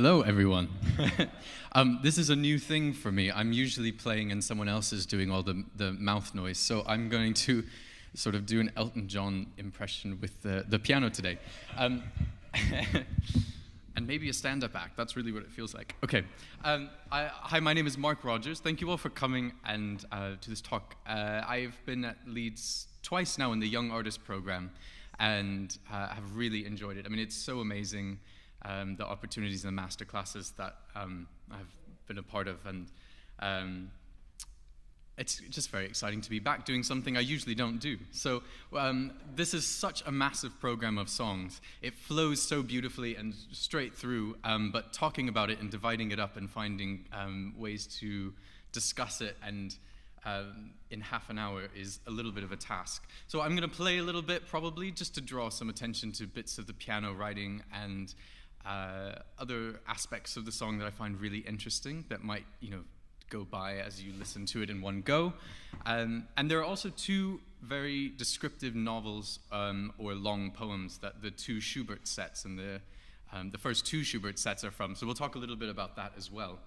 Hello, everyone. This is a new thing for me. I'm usually playing and someone else is doing all the mouth noise, so I'm going to sort of do an Elton John impression with the piano today. And maybe a stand-up act. That's really what it feels like. Okay. Hi, my name is Mark Rogers. Thank you all for coming and to this talk. I've been at Leeds twice now in the Young Artist Program and have really enjoyed it. I mean, it's so amazing. The opportunities and the master classes that I've been a part of, and it's just very exciting to be back doing something I usually don't do. So this is such a massive program of songs. It flows so beautifully and straight through, but talking about it and dividing it up and finding ways to discuss it and in half an hour is a little bit of a task. So I'm going to play a little bit probably just to draw some attention to bits of the piano writing and other aspects of the song that I find really interesting that might, go by as you listen to it in one go. And there are also two very descriptive novels or long poems that the two Schubert sets and the first two Schubert sets are from. So we'll talk a little bit about that as well.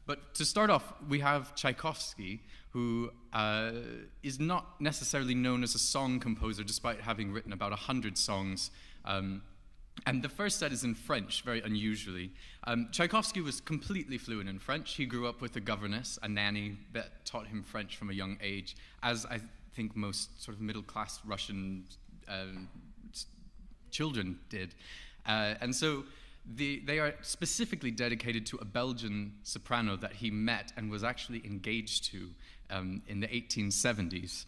But to start off, we have Tchaikovsky, who is not necessarily known as a song composer, despite having written about 100 songs. And the first set is in French, very unusually. Tchaikovsky was completely fluent in French. He grew up with a governess, a nanny, that taught him French from a young age, as I think most sort of middle-class Russian children did. And so they are specifically dedicated to a Belgian soprano that he met and was actually engaged to in the 1870s.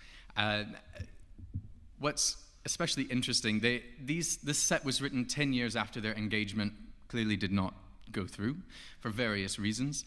What's especially interesting, this set was written 10 years after their engagement clearly did not go through for various reasons.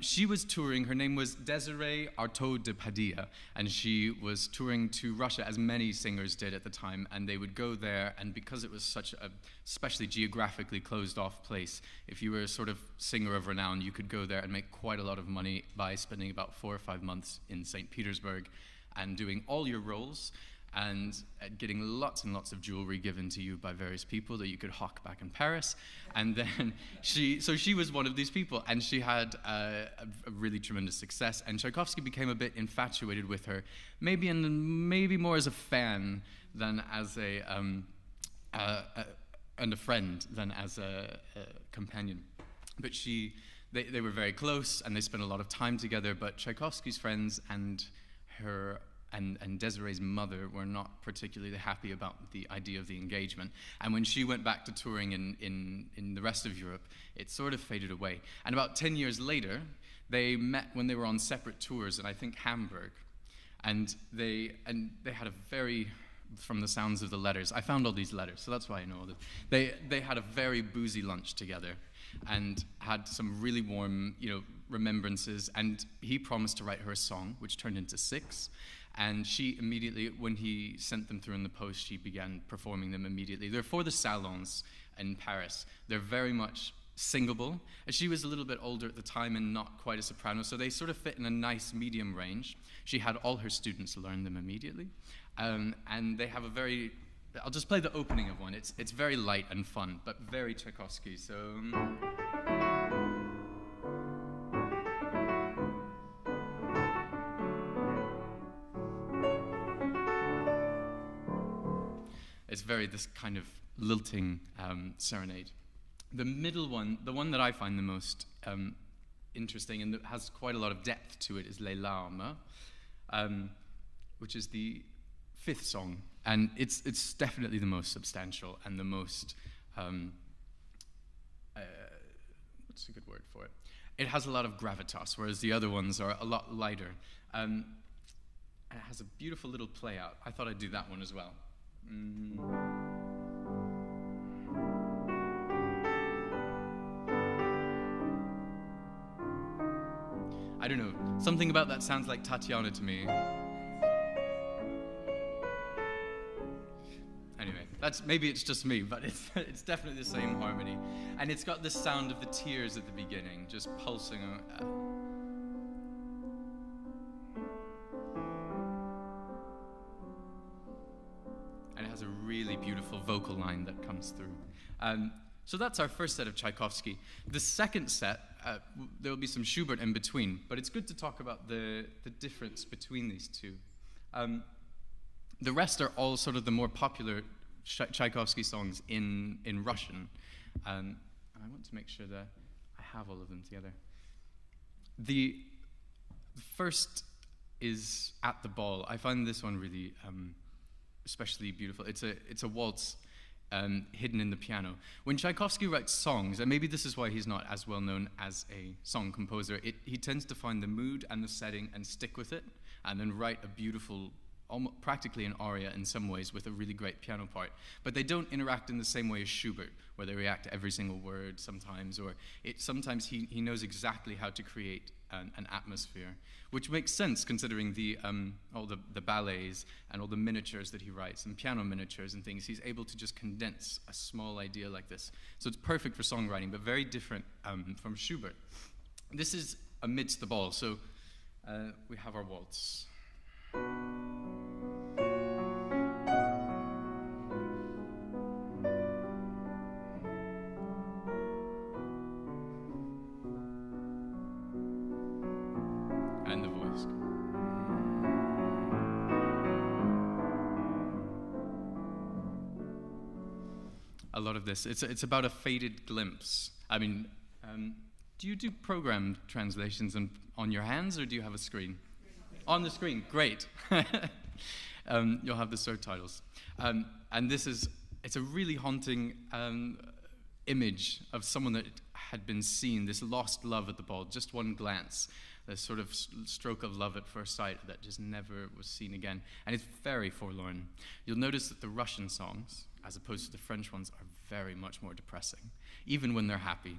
She was touring, her name was Désirée Artaud de Padilla, and she was touring to Russia, as many singers did at the time, and they would go there, and because it was such a especially geographically closed off place, if you were a sort of singer of renown, you could go there and make quite a lot of money by spending about 4 or 5 months in St. Petersburg and doing all your roles and getting lots and lots of jewelry given to you by various people that you could hawk back in Paris. And then she was one of these people, and she had a really tremendous success, and Tchaikovsky became a bit infatuated with her, maybe more as a fan than as and a friend than as a companion. But they were very close, and they spent a lot of time together, but Tchaikovsky's friends and her and Desiree's mother were not particularly happy about the idea of the engagement. And when she went back to touring in the rest of Europe, it sort of faded away. And about 10 years later, they met when they were on separate tours in, I think, Hamburg. And they had a very, from the sounds of the letters, I found all these letters, so that's why I know all this. They had a very boozy lunch together and had some really warm, remembrances. And he promised to write her a song, which turned into 6. And she immediately, when he sent them through in the post, she began performing them immediately. They're for the salons in Paris. They're very much singable. She was a little bit older at the time and not quite a soprano, so they sort of fit in a nice medium range. She had all her students learn them immediately. And they have a very, I'll just play the opening of one. It's very light and fun, but very Tchaikovsky. So it's very this kind of lilting serenade. The middle one, the one that I find the most interesting and that has quite a lot of depth to it, is Les Larmes, which is the 5th song. And it's definitely the most substantial and the most, what's a good word for it? It has a lot of gravitas, whereas the other ones are a lot lighter. And it has a beautiful little play out. I thought I'd do that one as well. I don't know, something about that sounds like Tatiana to me. Anyway, maybe it's just me, but it's definitely the same harmony. And it's got this sound of the tears at the beginning, just pulsing. And it has a really beautiful vocal line that comes through. So that's our first set of Tchaikovsky. The second set, there will be some Schubert in between, but it's good to talk about the difference between these two. The rest are all sort of the more popular Tchaikovsky songs in Russian. And I want to make sure that I have all of them together. The first is At the Ball. I find this one really especially beautiful. It's a waltz hidden in the piano. When Tchaikovsky writes songs, and maybe this is why he's not as well known as a song composer, he tends to find the mood and the setting and stick with it, and then write a beautiful, almost practically an aria in some ways with a really great piano part. But they don't interact in the same way as Schubert, where they react to every single word sometimes, or sometimes he knows exactly how to create an atmosphere, which makes sense considering all the ballets and all the miniatures that he writes, and piano miniatures and things. He's able to just condense a small idea like this. So it's perfect for songwriting, but very different from Schubert. This is Amidst the Ball, so we have our waltz. And the voice. A lot of this, it's about a faded glimpse. I mean, do you do programmed translations on your hands, or do you have a screen? On the screen, great. You'll have the subtitles. And it's a really haunting image of someone that had been seen, this lost love at the ball, just one glance, this sort of stroke of love at first sight that just never was seen again. And it's very forlorn. You'll notice that the Russian songs, as opposed to the French ones, are very much more depressing, even when they're happy.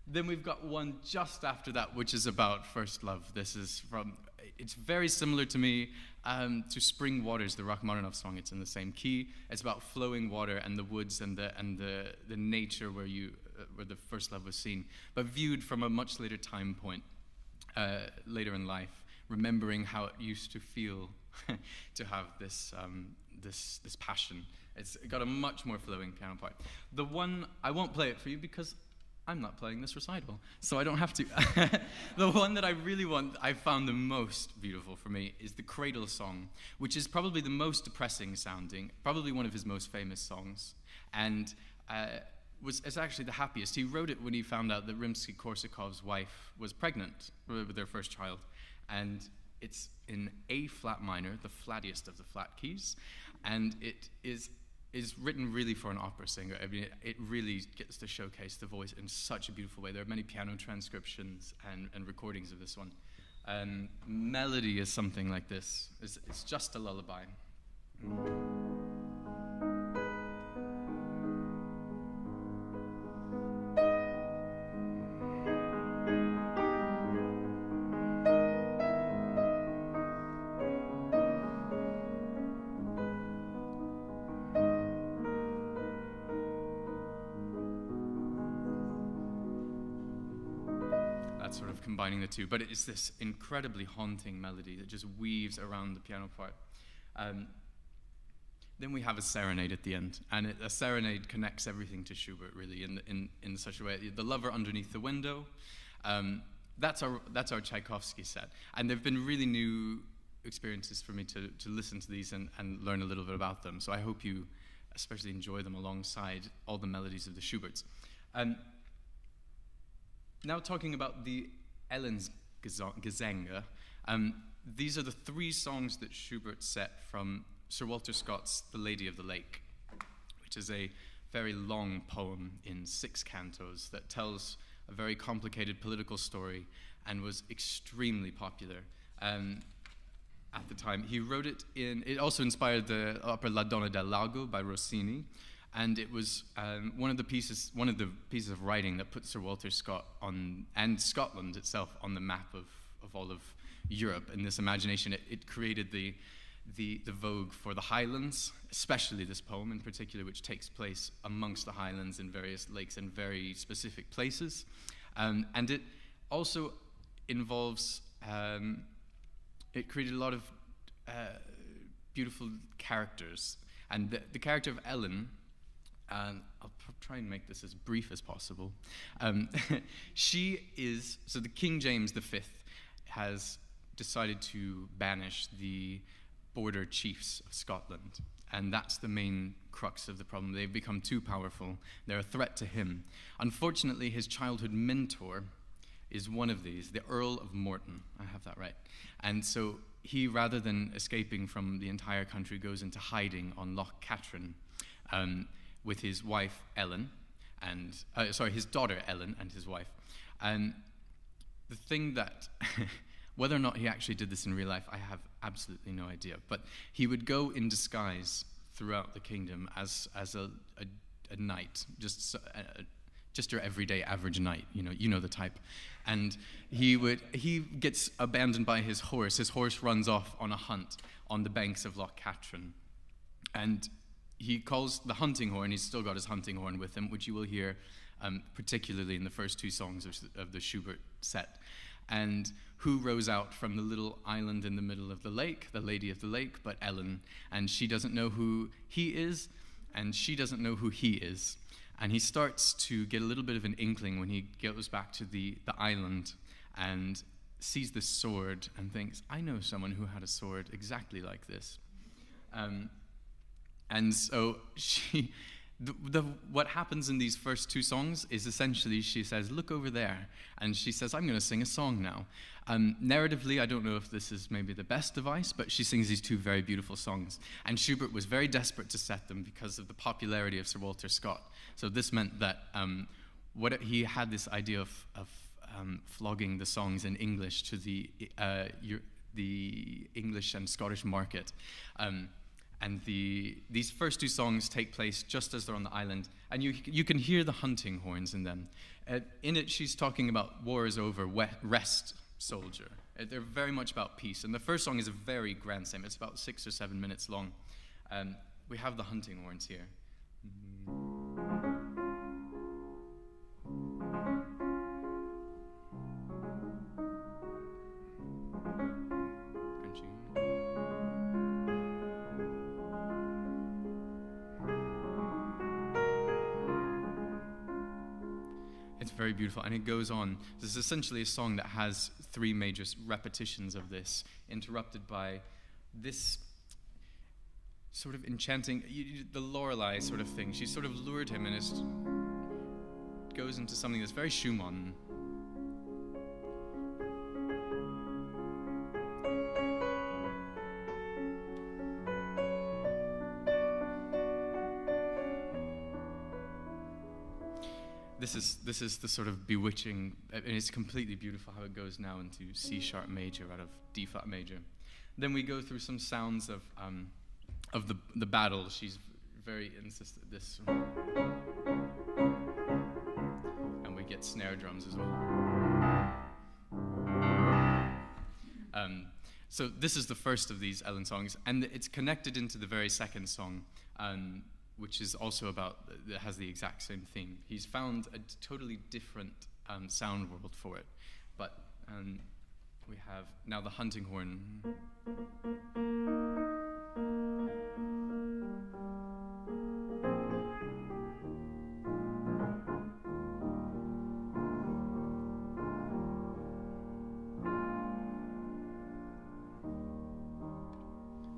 Then we've got one just after that, which is about first love. It's very similar to me to Spring Waters, the Rachmaninoff song. It's in the same key. It's about flowing water and the woods and the nature where the first love was seen, but viewed from a much later time point, later in life, remembering how it used to feel to have this passion. It's got a much more flowing piano part. The one, I won't play it for you because I'm not playing this recital, so I don't have to. The one that I found the most beautiful for me is the Cradle Song, which is probably the most depressing sounding, probably one of his most famous songs, and it's actually the happiest. He wrote it when he found out that Rimsky-Korsakov's wife was pregnant with their first child, and it's in A flat minor, the flattiest of the flat keys, and it is written really for an opera singer. I mean, it really gets to showcase the voice in such a beautiful way. There are many piano transcriptions and recordings of this one. Melody is something like this. It's just a lullaby. Sort of combining the two, but it's this incredibly haunting melody that just weaves around the piano part. Then we have a serenade at the end, and a serenade connects everything to Schubert, really, in such a way. The Lover Underneath the Window, that's our Tchaikovsky set, and they've been really new experiences for me to listen to these and learn a little bit about them. So I hope you especially enjoy them alongside all the melodies of the Schuberts. Now talking about the Elensgesänge, these are the 3 songs that Schubert set from Sir Walter Scott's The Lady of the Lake, which is a very long poem in 6 cantos that tells a very complicated political story and was extremely popular at the time. He wrote it also inspired the opera La Donna del Lago by Rossini, and it was one of the pieces of writing that put Sir Walter Scott and Scotland itself on the map of all of Europe. In this imagination, it created the vogue for the Highlands, especially this poem in particular, which takes place amongst the Highlands in various lakes and very specific places. And it also involves, it created a lot of beautiful characters. And the character of Ellen and I'll try and make this as brief as possible. So the King James V has decided to banish the border chiefs of Scotland, and that's the main crux of the problem. They've become too powerful. They're a threat to him. Unfortunately, his childhood mentor is one of these, the Earl of Morton. I have that right. And so he, rather than escaping from the entire country, goes into hiding on Loch Katrine with his wife Ellen, and his daughter Ellen and his wife. And the thing that, whether or not he actually did this in real life, I have absolutely no idea. But he would go in disguise throughout the kingdom as a knight, just your everyday average knight, you know the type. And he gets abandoned by his horse. His horse runs off on a hunt on the banks of Loch Katrine. And he calls the hunting horn. He's still got his hunting horn with him, which you will hear particularly in the first two songs of the Schubert set. And who rows out from the little island in the middle of the lake? The Lady of the Lake, but Ellen. And she doesn't know who he is, and she doesn't know who he is. And he starts to get a little bit of an inkling when he goes back to the island and sees this sword and thinks, I know someone who had a sword exactly like this. And so what happens in these first two songs is essentially she says, look over there. And she says, I'm going to sing a song now. Narratively, I don't know if this is maybe the best device, but she sings these two very beautiful songs. And Schubert was very desperate to set them because of the popularity of Sir Walter Scott. So this meant that he had this idea of flogging the songs in English to the English and Scottish market. And these first two songs take place just as they're on the island, and you can hear the hunting horns in them. In it, she's talking about war is over, rest, soldier. They're very much about peace. And the first song is a very grand statement. It's about 6 or 7 minutes long. We have the hunting horns here. Very beautiful, and it goes on. This is essentially a song that has 3 major repetitions of this, interrupted by this sort of enchanting, the Lorelei sort of thing. She sort of lured him, and it goes into something that's very Schumann. This is the sort of bewitching, and it's completely beautiful how it goes now into C sharp major out of D flat major. Then we go through some sounds of the battle. She's very insistent this, and we get snare drums as well. So this is the first of these Ellen songs, and it's connected into the very second song. Which is also that has the exact same theme. He's found a totally different sound world for it. But we have now the hunting horn.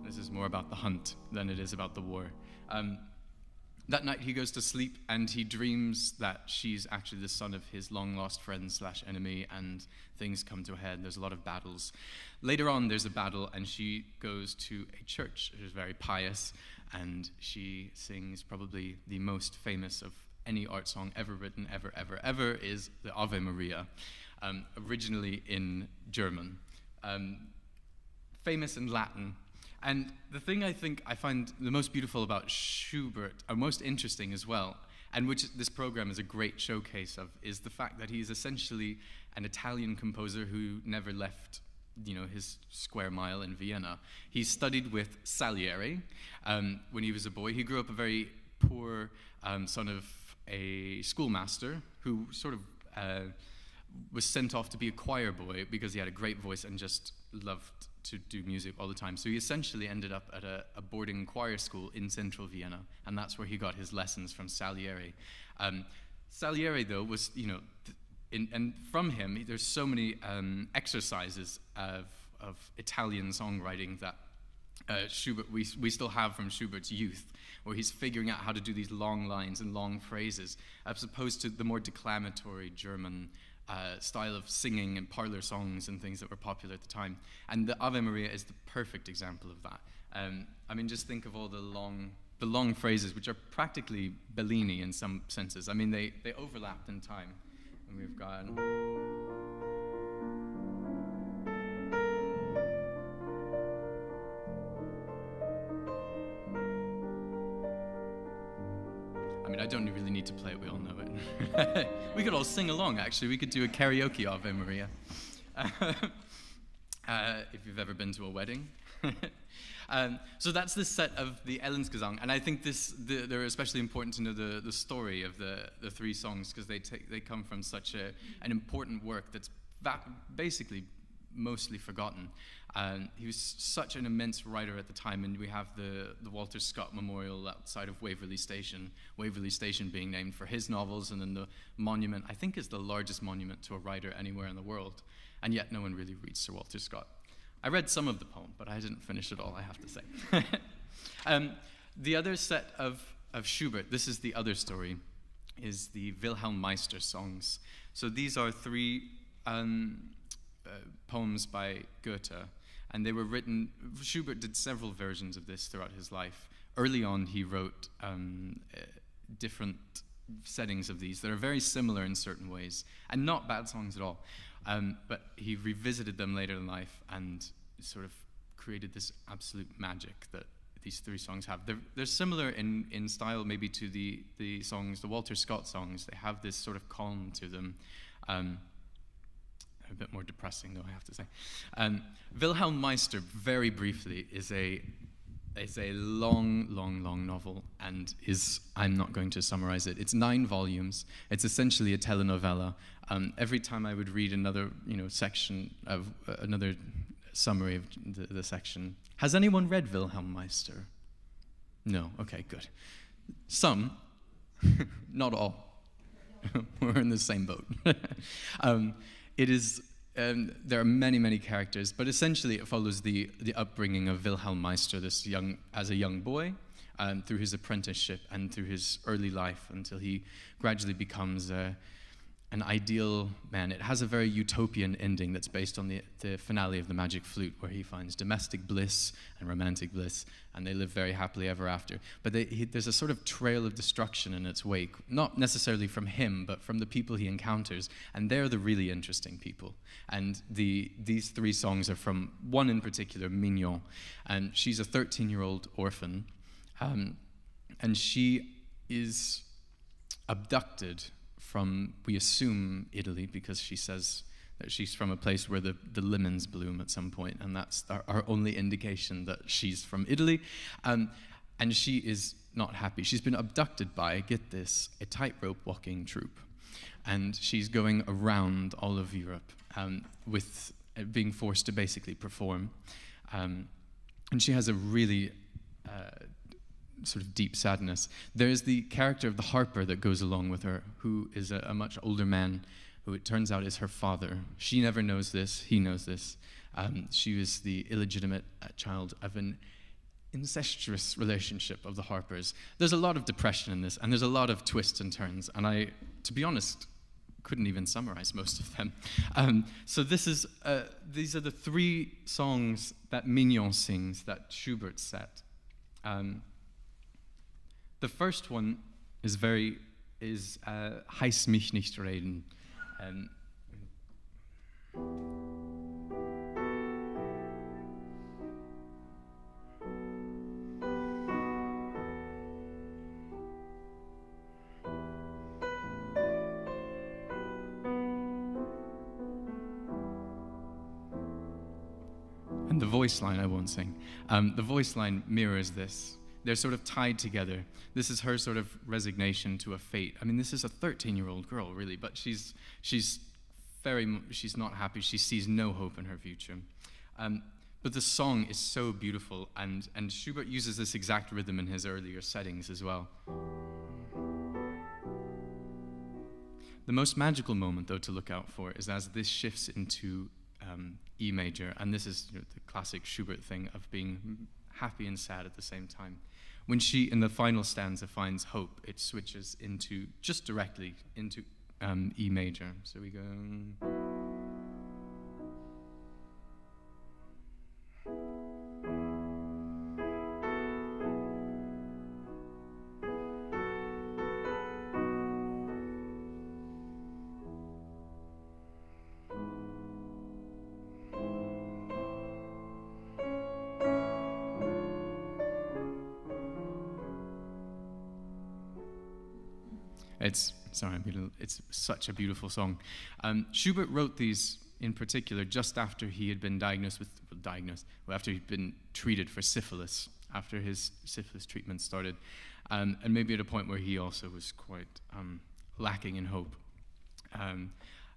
This is more about the hunt than it is about the war. That night he goes to sleep and he dreams that she's actually the son of his long-lost friend / enemy, and things come to a head. There's a lot of battles. Later on there's a battle and she goes to a church. It is very pious, and she sings probably the most famous of any art song ever written, ever, is the Ave Maria, originally in German. Famous in Latin. And the thing I think I find the most beautiful about Schubert, or most interesting as well, and which this program is a great showcase of, is the fact that he is essentially an Italian composer who never left, his square mile in Vienna. He studied with Salieri when he was a boy. He grew up a very poor son of a schoolmaster who sort of was sent off to be a choir boy because he had a great voice and just loved to do music all the time. So he essentially ended up at a boarding choir school in central Vienna, and that's where he got his lessons from Salieri. Salieri, though, was, and from him, there's so many exercises of Italian songwriting that Schubert, we still have from Schubert's youth, where he's figuring out how to do these long lines and long phrases, as opposed to the more declamatory German style of singing and parlor songs and things that were popular at the time. And the Ave Maria is the perfect example of that. I mean, just think of all the long phrases, which are practically Bellini in some senses. I mean, they overlapped in time. And we've got... I mean, I don't really need to play it, we all know it. We could all sing along, actually. We could do a karaoke Ave Maria. If you've ever been to a wedding. So that's the set of the Ellensgesang, and I think they're especially important to know the story of the three songs, because they come from such an important work that's basically mostly forgotten. He was such an immense writer at the time, and we have the Walter Scott Memorial outside of Waverley Station being named for his novels, and then the monument, I think, is the largest monument to a writer anywhere in the world, and yet no one really reads Sir Walter Scott. I read some of the poem, but I didn't finish it all, I have to say. The other set of Schubert, this is the other story, is the Wilhelm Meister songs. So these are three poems by Goethe, and they were written, Schubert did several versions of this throughout his life. Early on, he wrote different settings of these that are very similar in certain ways, and not bad songs at all. But he revisited them later in life and sort of created this absolute magic that these three songs have. They're similar in style maybe to the songs, the Walter Scott songs. They have this sort of calm to them. A bit more depressing, though, I have to say. Wilhelm Meister, very briefly, is a long novel, and I'm not going to summarize it. It's 9 volumes. It's essentially a telenovela. Every time I would read another, section of another summary of the section. Has anyone read Wilhelm Meister? No. Okay, good. Some, not all. We're in the same boat. It is. There are many characters, but essentially it follows the upbringing of Wilhelm Meister, as a young boy, through his apprenticeship and through his early life until he gradually becomes an ideal man. It has a very utopian ending that's based on the finale of The Magic Flute, where he finds domestic bliss and romantic bliss, and they live very happily ever after. But there's a sort of trail of destruction in its wake, not necessarily from him, but from the people he encounters, and they're the really interesting people. And these 3 songs are from one in particular, Mignon, and she's a 13-year-old orphan, and she is abducted from, we assume, Italy, because she says that she's from a place where the lemons bloom at some point, and that's our only indication that she's from Italy. And she is not happy. She's been abducted by, get this, a tightrope walking troupe. And she's going around all of Europe with being forced to basically perform. And she has a really sort of deep sadness. There's the character of the harper that goes along with her, who is a much older man, who it turns out is her father. She never knows this, he knows this. She was the illegitimate child of an incestuous relationship of the Harpers. There's a lot of depression in this, and there's a lot of twists and turns, and I, to be honest, couldn't even summarize most of them. So these are the 3 songs that Mignon sings that Schubert set. The first one is Heiß mich nicht reden. And the voice line I won't sing. The voice line mirrors this. They're sort of tied together. This is her sort of resignation to a fate. I mean, this is a 13-year-old girl, really, but she's she's not happy. She sees no hope in her future. But the song is so beautiful, and Schubert uses this exact rhythm in his earlier settings as well. The most magical moment, though, to look out for is as this shifts into E major, and this is the classic Schubert thing of being happy and sad at the same time. When she, in the final stanza, finds hope, it switches into, just directly, into E major. So we go... It's such a beautiful song. Schubert wrote these in particular just after he had been after he'd been treated for syphilis, after his syphilis treatment started, and maybe at a point where he also was quite lacking in hope. And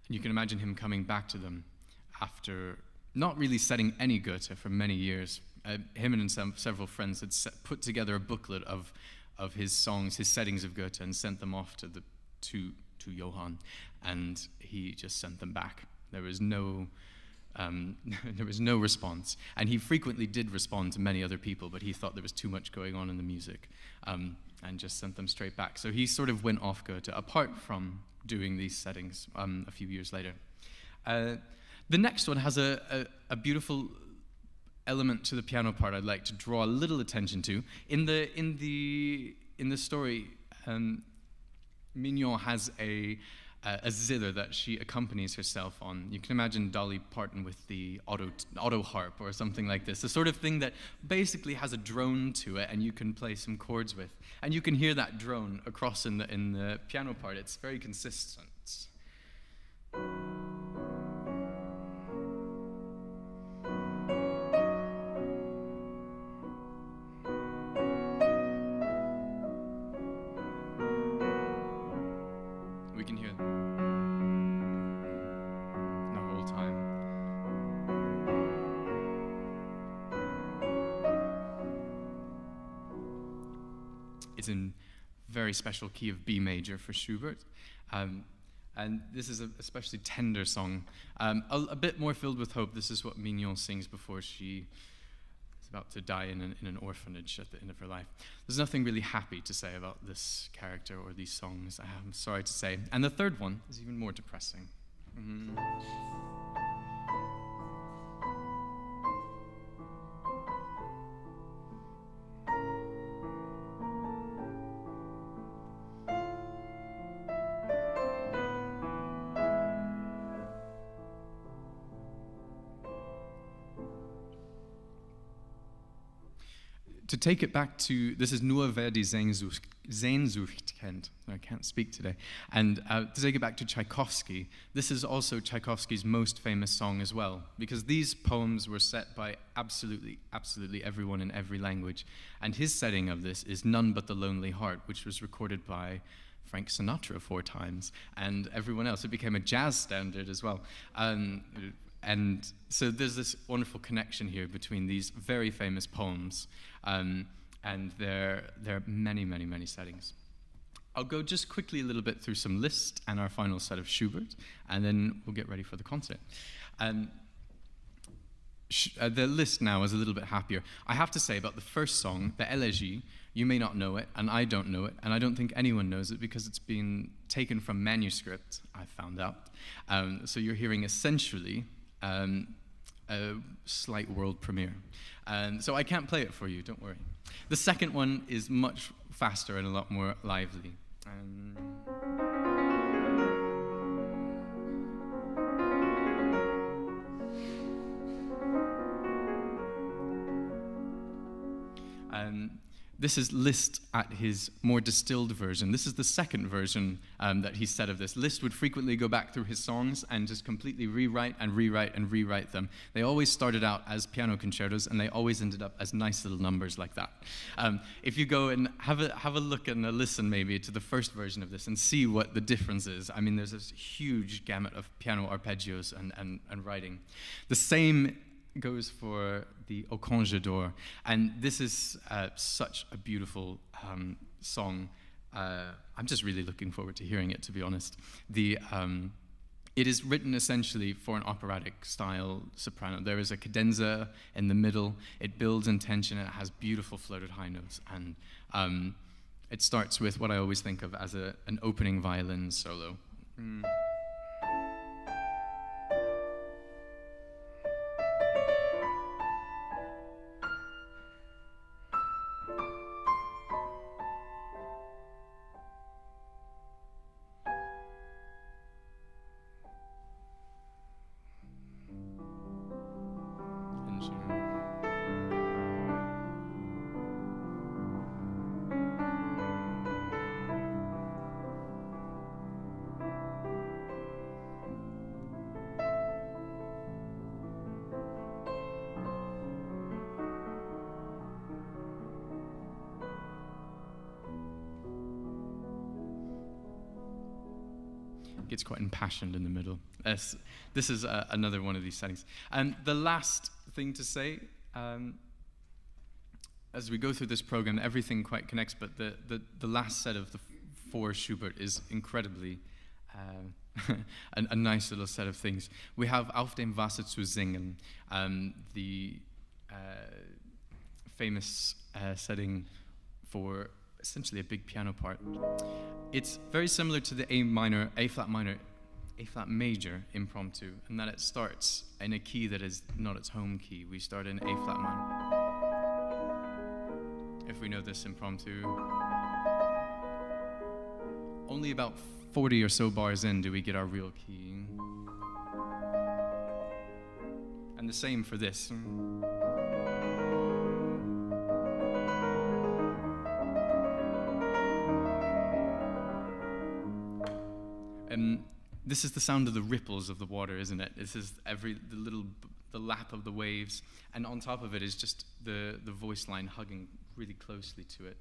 you can imagine him coming back to them after not really studying any Goethe for many years. Him and several friends had put together a booklet of his songs, his settings of Goethe, and sent them off to Johann, and he just sent them back. There was no response, and he frequently did respond to many other people, but he thought there was too much going on in the music, and just sent them straight back. So he sort of went off Goethe, apart from doing these settings a few years later. The next one has a beautiful element to the piano part I'd like to draw a little attention to. In the story, Mignon has a zither that she accompanies herself on. You can imagine Dolly Parton with the auto harp or something like this, the sort of thing that basically has a drone to it and you can play some chords with. And you can hear that drone across in the piano part. It's very consistent. In very special key of B major for Schubert, and this is a especially tender song, a bit more filled with hope. This is what Mignon sings before she is about to die in an orphanage at the end of her life. There's nothing really happy to say about this character or these songs, I'm sorry to say. And the third one is even more depressing. To take it back to, this is Nur wer die Sehnsucht kennt. I can't speak today. And to take it back to Tchaikovsky, this is also Tchaikovsky's most famous song as well, because these poems were set by absolutely everyone in every language. And his setting of this is None But the Lonely Heart, which was recorded by Frank Sinatra 4 times, and everyone else. It became a jazz standard as well. And so there's this wonderful connection here between these very famous poems and their many settings. I'll go just quickly a little bit through some Liszt and our final set of Schubert, and then we'll get ready for the concert. The Liszt now is a little bit happier. I have to say about the first song, the Elegie, you may not know it, and I don't know it, and I don't think anyone knows it because it's been taken from manuscript, I found out. So you're hearing essentially a slight world premiere. So I can't play it for you, don't worry. The second one is much faster and a lot more lively. This is Liszt at his more distilled version. This is the second version that he said of this. Liszt would frequently go back through his songs and just completely rewrite and rewrite and rewrite them. They always started out as piano concertos, and they always ended up as nice little numbers like that. If you go and have a look and a listen maybe to the first version of this and see what the difference is, I mean, there's this huge gamut of piano arpeggios and writing. The same goes for the Au Conge d'Or, and this is such a beautiful song. I'm just really looking forward to hearing it, to be honest. It is written essentially for an operatic style soprano. There is a cadenza in the middle, it builds in tension, and it has beautiful floated high notes, and it starts with what I always think of as an opening violin solo. Gets quite impassioned in the middle. This is another one of these settings. And the last thing to say, as we go through this program, everything quite connects, but the last set of the four Schubert is incredibly a nice little set of things. We have Auf dem Wasser zu singen, the famous setting for essentially a big piano part. It's very similar to the A flat major impromptu, in that it starts in a key that is not its home key. We start in A flat minor. If we know this impromptu, only about 40 or so bars in do we get our real key. And the same for this. This is the sound of the ripples of the water, isn't it? This is the lap of the waves, and on top of it is just the voice line hugging really closely to it.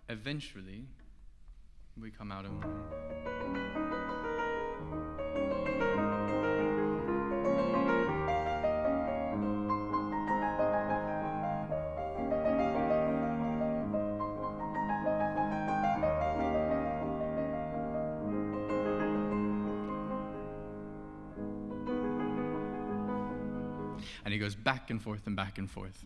Eventually, we come out and he goes back and forth and back and forth.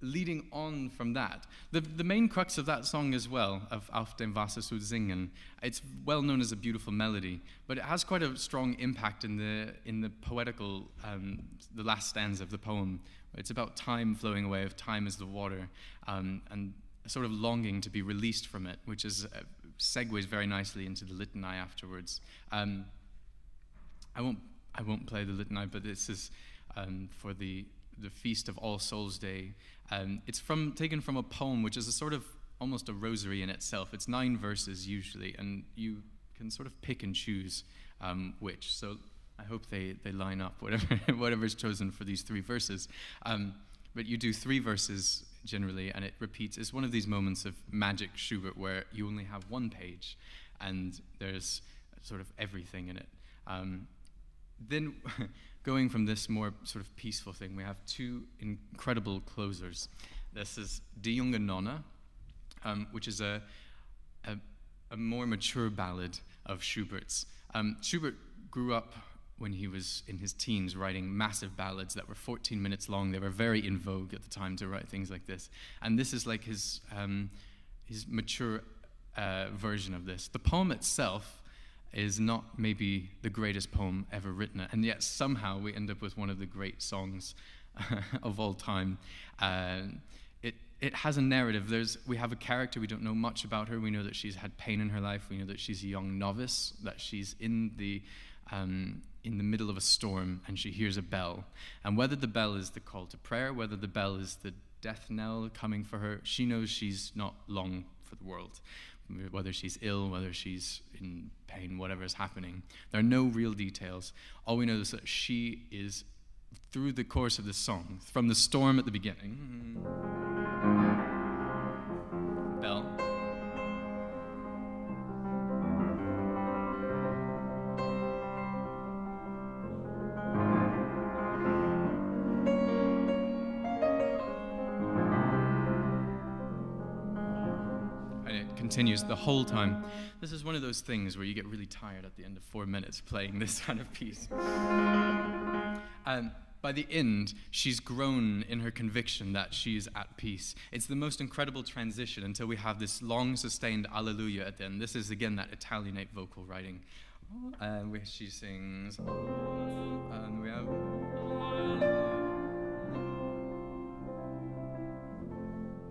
Leading on from that, the main crux of that song as well, of Auf dem Wasser zu singen, it's well known as a beautiful melody, but it has quite a strong impact in the poetical, the last stanza of the poem. It's about time flowing away, of time as the water, and a sort of longing to be released from it, which segues very nicely into the litany afterwards. I won't play the litany, but this is for the Feast of All Souls Day. It's taken from a poem which is a sort of almost a rosary in itself. It's 9 verses usually, and you can sort of pick and choose which. So I hope they line up, whatever's chosen for these 3 verses. But you do 3 verses generally, and it repeats. It's one of these moments of magic Schubert where you only have 1 page, and there's sort of everything in it. Then, going from this more sort of peaceful thing, we have 2 incredible closers. This is Die junge Nonne, which is a more mature ballad of Schubert's. Schubert grew up when he was in his teens writing massive ballads that were 14 minutes long. They were very in vogue at the time to write things like this. And this is like his mature version of this. The poem itself is not maybe the greatest poem ever written, and yet somehow we end up with one of the great songs of all time. It has a narrative. We have a character, we don't know much about her. We know that she's had pain in her life. We know that she's a young novice, that she's in the in the middle of a storm, and she hears a bell. And whether the bell is the call to prayer, whether the bell is the death knell coming for her, she knows she's not long for the world. Whether she's ill, whether she's in pain, whatever is happening. There are no real details. All we know is that she is, through the course of this song, from the storm at the beginning, bell, continues the whole time. This is one of those things where you get really tired at the end of 4 minutes playing this kind of piece. By the end, she's grown in her conviction that she is at peace. It's the most incredible transition until we have this long sustained alleluia at the end. This is again that Italianate vocal writing. Where she sings, and we have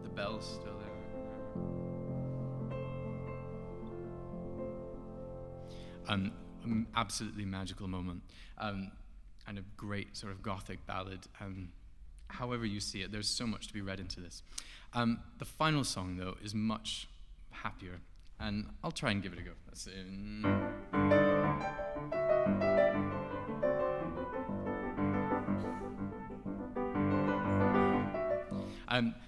the bells still there. Absolutely magical moment, and a great sort of Gothic ballad. However you see it, there's so much to be read into this. The final song, though, is much happier, and I'll try and give it a go. That's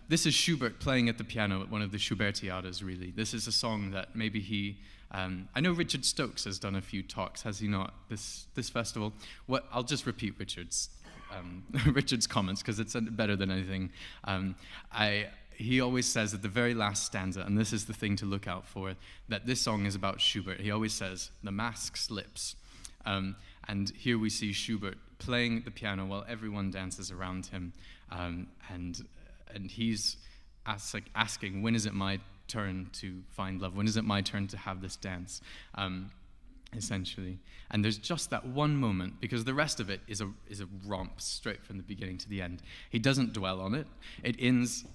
this is Schubert playing at the piano at one of the Schubertiadas, really. This is a song that maybe he... I know Richard Stokes has done a few talks, has he not, this festival? I'll just repeat Richard's comments, because it's better than anything. He always says at the very last stanza, and this is the thing to look out for, that this song is about Schubert. He always says, the mask slips. And here we see Schubert playing the piano while everyone dances around him. And he's asking, when is it my turn to find love? When is it my turn to have this dance? Essentially. And there's just that one moment, because the rest of it is a romp straight from the beginning to the end. He doesn't dwell on it. It ends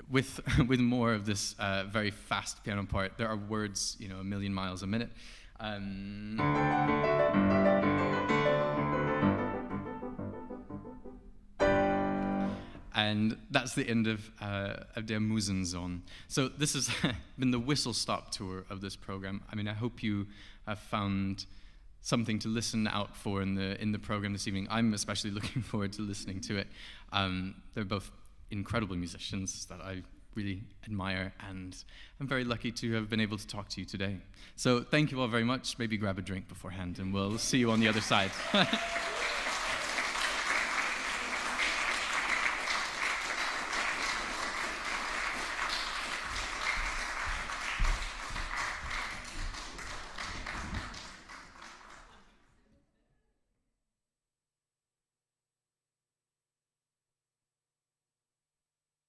with more of this very fast piano part. There are words, a million miles a minute. And that's the end of Der Musenzon. So this has been the whistle-stop tour of this program. I mean, I hope you have found something to listen out for in the program this evening. I'm especially looking forward to listening to it. They're both incredible musicians that I really admire, and I'm very lucky to have been able to talk to you today. So thank you all very much. Maybe grab a drink beforehand, and we'll see you on the other side.